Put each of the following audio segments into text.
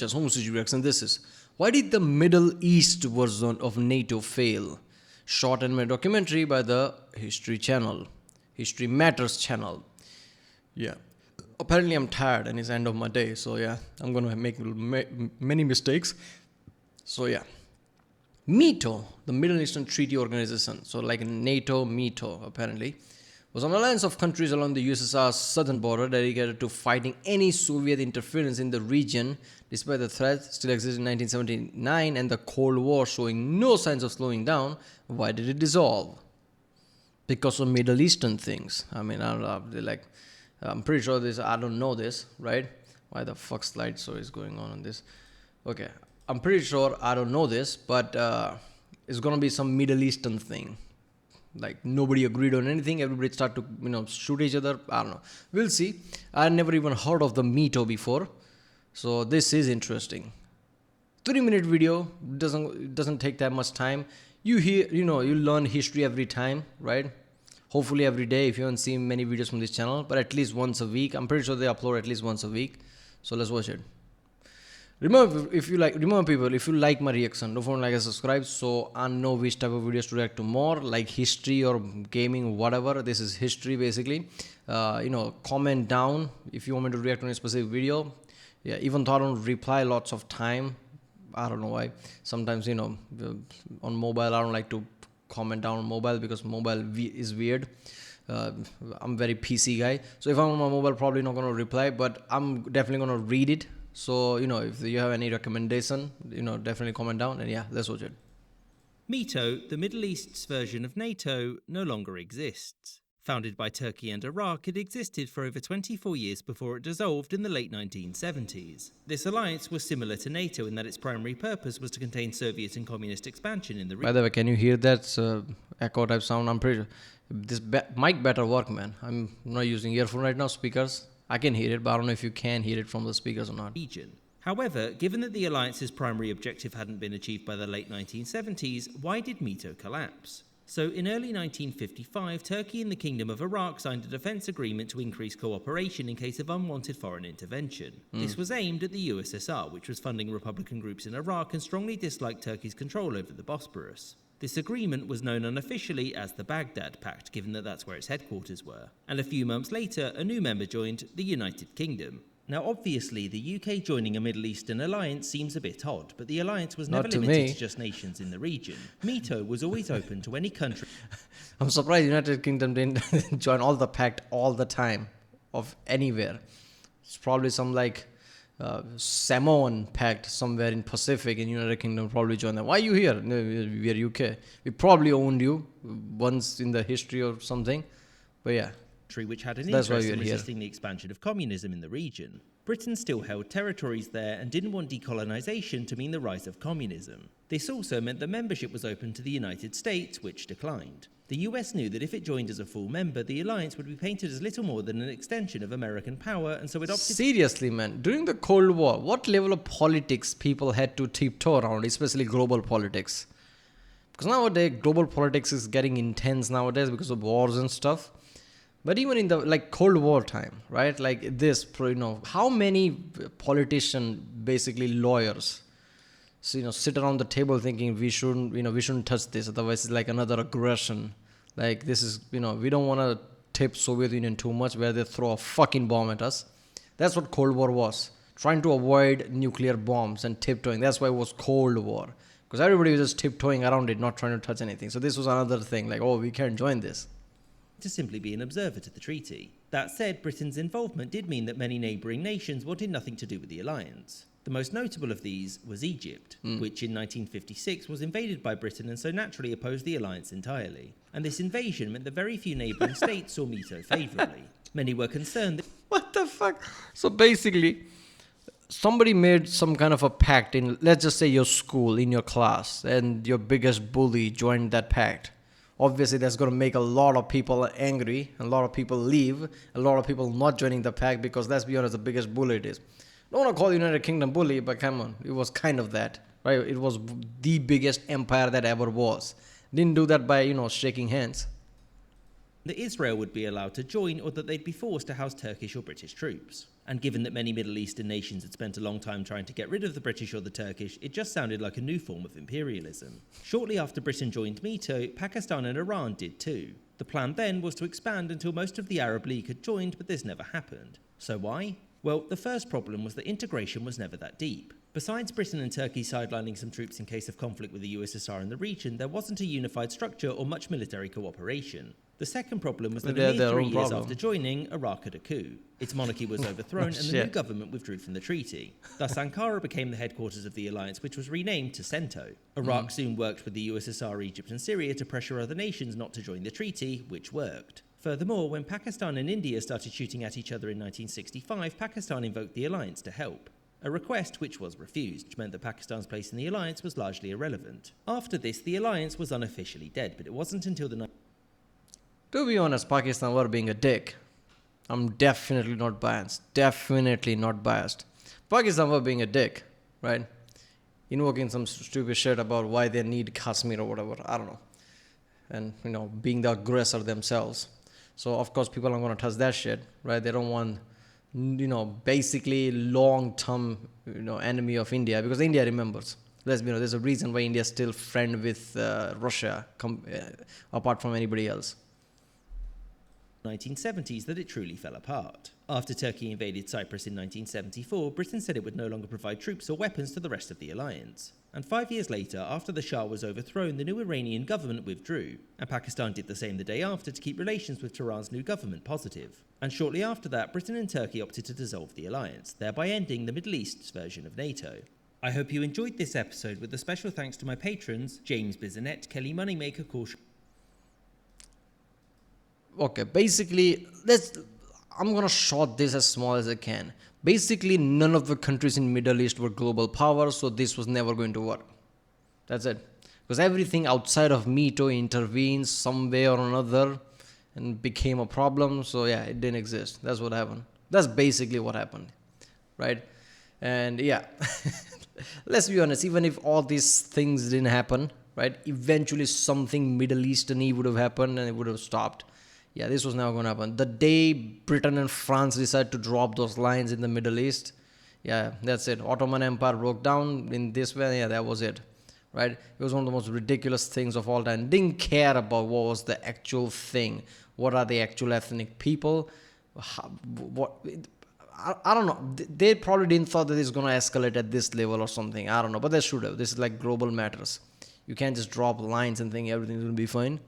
chess, homosexual reaction, this is. Why did the Middle East version of NATO fail? Short animated documentary by the History Channel. History Matters channel. Yeah. Apparently I'm tired and it's the end of my day. So yeah, I'm going to make many mistakes. So yeah. NATO, the Middle Eastern Treaty Organization, so like NATO, MITO apparently, was an alliance of countries along the USSR's southern border dedicated to fighting any Soviet interference in the region, despite the threat still existed in 1979 and the Cold War showing no signs of slowing down. Why did it dissolve? Because of Middle Eastern things. I mean, I don't know, I'm pretty sure this, I don't know this, right? Why the fuck slideshow is going on this? Okay. I'm pretty sure I don't know this, but it's gonna be some Middle Eastern thing. Like nobody agreed on anything. Everybody start to shoot each other. I don't know. We'll see. I never even heard of the MITO before, so this is interesting. 3-minute video doesn't take that much time. You learn history every time, right? Hopefully every day if you haven't seen many videos from this channel, but at least once a week. I'm pretty sure they upload at least once a week. So let's watch it. Remember, if you like my reaction, don't forget to like and subscribe so I know which type of videos to react to more, like history or gaming, whatever. This is history basically. Comment down if you want me to react on a specific video. Yeah, even though I don't reply lots of time, I don't know why. Sometimes on mobile I don't like to comment down on mobile because mobile is weird. I'm very PC guy, so if I'm on my mobile, probably not gonna reply, but I'm definitely gonna read it. So, if you have any recommendation, definitely comment down, and yeah, let's watch it. MITO, the Middle East's version of NATO, no longer exists. Founded by Turkey and Iraq, it existed for over 24 years before it dissolved in the late 1970s. This alliance was similar to NATO in that its primary purpose was to contain Soviet and communist expansion in the region. By the way, can you hear that echo type sound? I'm pretty sure this mic better work, man. I'm not using earphone right now, speakers. I can hear it, but I don't know if you can hear it from the speakers or not. However, given that the alliance's primary objective hadn't been achieved by the late 1970s, why did MITO collapse? So in early 1955, Turkey and the Kingdom of Iraq signed a defense agreement to increase cooperation in case of unwanted foreign intervention. This was aimed at the USSR, which was funding Republican groups in Iraq and strongly disliked Turkey's control over the Bosporus. This agreement was known unofficially as the Baghdad Pact, given that that's where its headquarters were. And a few months later, a new member joined, the United Kingdom. Now, obviously, the UK joining a Middle Eastern alliance seems a bit odd, but the alliance was never limited to just nations in the region. MITO was always open to any country. I'm surprised United Kingdom didn't join all the pact all the time, of anywhere. It's probably some Samoan pact somewhere in Pacific, and United Kingdom probably joined them. Why are you here? No, we're UK. We probably owned you once in the history or something, but yeah. Which had an interest in resisting the expansion of communism in the region. Britain still held territories there and didn't want decolonisation to mean the rise of communism. This also meant that membership was open to the United States, which declined. The US knew that if it joined as a full member, the alliance would be painted as little more than an extension of American power, and so it opted... Seriously, man, during the Cold War, what level of politics people had to tiptoe around, especially global politics? Because nowadays, global politics is getting intense nowadays because of wars and stuff. But even in the Cold War time, right? Like this, how many politicians, basically lawyers, sit around the table thinking we shouldn't touch this, otherwise it's like another aggression. Like this is, we don't want to tip Soviet Union too much where they throw a fucking bomb at us. That's what Cold War was. Trying to avoid nuclear bombs and tiptoeing. That's why it was Cold War. Because everybody was just tiptoeing around it, not trying to touch anything. So this was another thing, we can't join this. To simply be an observer to the treaty. That said, Britain's involvement did mean that many neighbouring nations wanted nothing to do with the alliance. The most notable of these was Egypt, which in 1956 was invaded by Britain and so naturally opposed the alliance entirely. And this invasion meant that very few neighbouring states saw MITO favourably. Many were concerned that... What the fuck? So basically, somebody made some kind of a pact in, let's just say your school, in your class, and your biggest bully joined that pact. Obviously, that's going to make a lot of people angry, a lot of people leave, a lot of people not joining the pact because let's be honest, the biggest bully it is. I don't want to call the United Kingdom bully, but come on, it was kind of that, right? It was the biggest empire that ever was. Didn't do that by, shaking hands. That Israel would be allowed to join or that they'd be forced to house Turkish or British troops. And given that many Middle Eastern nations had spent a long time trying to get rid of the British or the Turkish, it just sounded like a new form of imperialism. Shortly after Britain joined NATO, Pakistan and Iran did too. The plan then was to expand until most of the Arab League had joined, but this never happened. So why? Well, the first problem was that integration was never that deep. Besides Britain and Turkey sidelining some troops in case of conflict with the USSR in the region, there wasn't a unified structure or much military cooperation. The second problem was that a mere 3 years after joining, Iraq had a coup. Its monarchy was overthrown and the new government withdrew from the treaty. Thus, Ankara became the headquarters of the alliance, which was renamed to CENTO. Iraq soon worked with the USSR, Egypt and Syria to pressure other nations not to join the treaty, which worked. Furthermore, when Pakistan and India started shooting at each other in 1965, Pakistan invoked the alliance to help. A request which was refused, which meant that Pakistan's place in the alliance was largely irrelevant. After this, the alliance was unofficially dead, but it wasn't until the... To be honest, Pakistan were being a dick. I'm definitely not biased. Definitely not biased. Pakistan were being a dick, right? Invoking some stupid shit about why they need Kashmir or whatever. I don't know. And, being the aggressor themselves. So, of course, people aren't going to touch that shit, right? They don't want, basically long-term, enemy of India. Because India remembers. Let's be honest, there's a reason why India is still friend with Russia, apart from anybody else. 1970s that it truly fell apart. After Turkey invaded Cyprus in 1974, Britain said it would no longer provide troops or weapons to the rest of the alliance. And 5 years later, after the Shah was overthrown, the new Iranian government withdrew, and Pakistan did the same the day after to keep relations with Tehran's new government positive. And shortly after that, Britain and Turkey opted to dissolve the alliance, thereby ending the Middle East's version of NATO. I hope you enjoyed this episode, with a special thanks to my patrons, James Bisonet, Kelly Moneymaker, Kaush. Okay, basically, I'm gonna short this as small as I can. Basically, none of the countries in Middle East were global powers, so this was never going to work. That's it. Because everything outside of NATO intervenes some way or another and became a problem, so yeah, it didn't exist. That's what happened. That's basically what happened, right? And yeah, let's be honest, even if all these things didn't happen, right, eventually something Middle Eastern would have happened and it would have stopped. Yeah, this was never going to happen. The day Britain and France decided to drop those lines in the Middle East, yeah, that's it. Ottoman Empire broke down in this way. Yeah, that was it, right? It was one of the most ridiculous things of all time. Didn't care about what was the actual thing. What are the actual ethnic people? I don't know. They probably didn't thought that it's going to escalate at this level or something. I don't know, but they should have. This is like global matters. You can't just drop lines and think everything's going to be fine.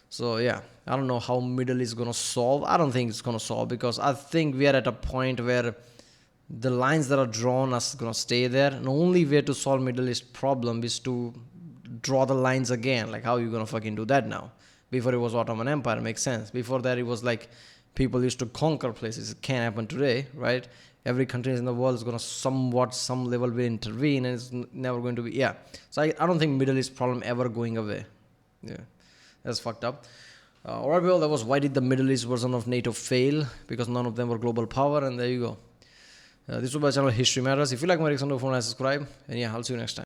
So yeah, I don't know how Middle East is going to solve. I don't think it's going to solve because I think we are at a point where the lines that are drawn are going to stay there. And the only way to solve Middle East problem is to draw the lines again. Like how are you going to fucking do that now? Before it was Ottoman Empire, makes sense. Before that it was like people used to conquer places. It can't happen today, right? Every country in the world is going to some level will intervene and it's never going to be, yeah. So I don't think Middle East problem ever going away. Yeah. That's fucked up. Alright, well, that was why did the Middle East version of NATO fail? Because none of them were global power, and there you go. This was my channel History Matters. If you like my reaction, don't forget to subscribe. And yeah, I'll see you next time.